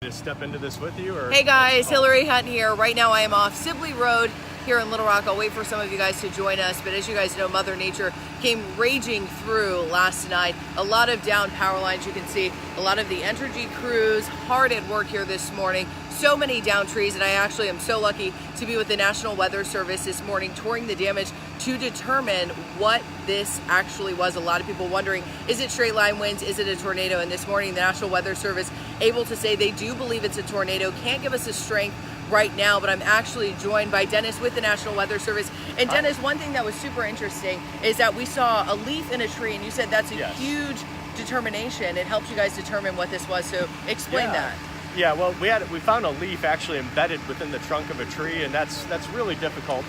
To step into this with you, or? Hey guys, Hillary Hutton here. Right now I am off Sibley Road here in Little Rock. I'll wait for some of you guys to join us, but as you guys know, Mother Nature came raging through last night. A lot of down power lines. You can see a lot of the Entergy crews hard at work here this morning. So many down trees, and I actually am so lucky to be with the National Weather Service this morning touring the damage to determine what this actually was. A lot of people wondering, is it straight line winds? Is it a tornado? And this morning the National Weather Service able to say they do believe it's a tornado. Can't give us a strength right now, but I'm actually joined by Dennis with the National Weather Service. And Dennis, one thing that was super interesting is that we saw a leaf in a tree, and you said that's a huge determination. It helped you guys determine what this was, so explain that. Yeah, well, we found a leaf actually embedded within the trunk of a tree, and that's really difficult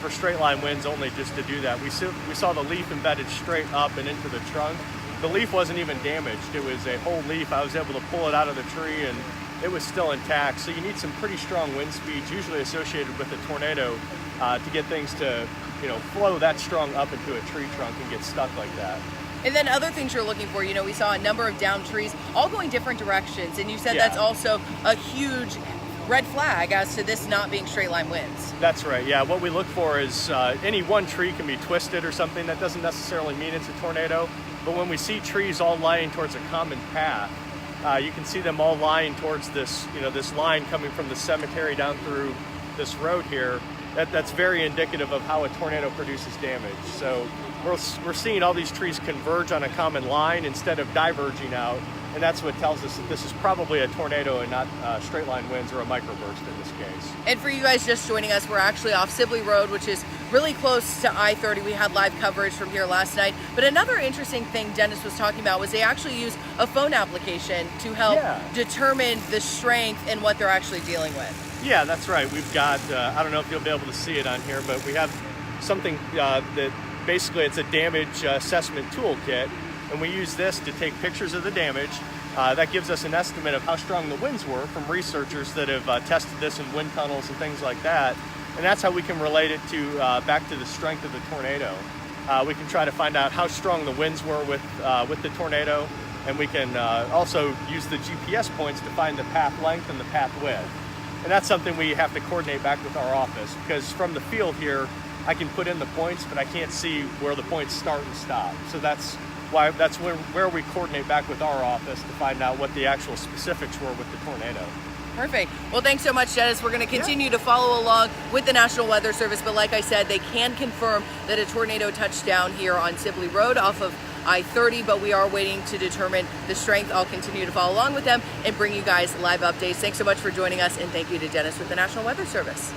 for straight line winds only just to do that. We saw the leaf embedded straight up and into the trunk. The leaf wasn't even damaged. It was a whole leaf. I was able to pull it out of the tree, and it was still intact. So you need some pretty strong wind speeds, usually associated with a tornado, to get things to flow that strong up into a tree trunk and get stuck like that. And then other things you're looking for, we saw a number of downed trees all going different directions, and you said that's also a huge red flag as to this not being straight line winds. That's right, yeah. What we look for is any one tree can be twisted or something. That doesn't necessarily mean it's a tornado, but when we see trees all lying towards a common path, you can see them all lying towards this, this line coming from the cemetery down through this road here. That's very indicative of how a tornado produces damage. So we're seeing all these trees converge on a common line instead of diverging out, and that's what tells us that this is probably a tornado and not straight line winds or a microburst in this case. And for you guys just joining us, we're actually off Sibley Road, which is really close to I-30. We had live coverage from here last night. But another interesting thing Dennis was talking about was they actually use a phone application to help determine the strength and what they're actually dealing with. Yeah, that's right. We've got, I don't know if you'll be able to see it on here, but we have something that basically it's a damage assessment toolkit, and we use this to take pictures of the damage. That gives us an estimate of how strong the winds were from researchers that have tested this in wind tunnels and things like that, and that's how we can relate it to back to the strength of the tornado. We can try to find out how strong the winds were with the tornado, and we can also use the GPS points to find the path length and the path width. And that's something we have to coordinate back with our office, because from the field here, I can put in the points, but I can't see where the points start and stop. So that's where we coordinate back with our office to find out what the actual specifics were with the tornado. Perfect. Well, thanks so much, Dennis. We're going to continue to follow along with the National Weather Service, but like I said, they can confirm that a tornado touched down here on Sibley Road off of I-30, but we are waiting to determine the strength. I'll continue to follow along with them and bring you guys live updates. Thanks so much for joining us, and thank you to Dennis with the National Weather Service.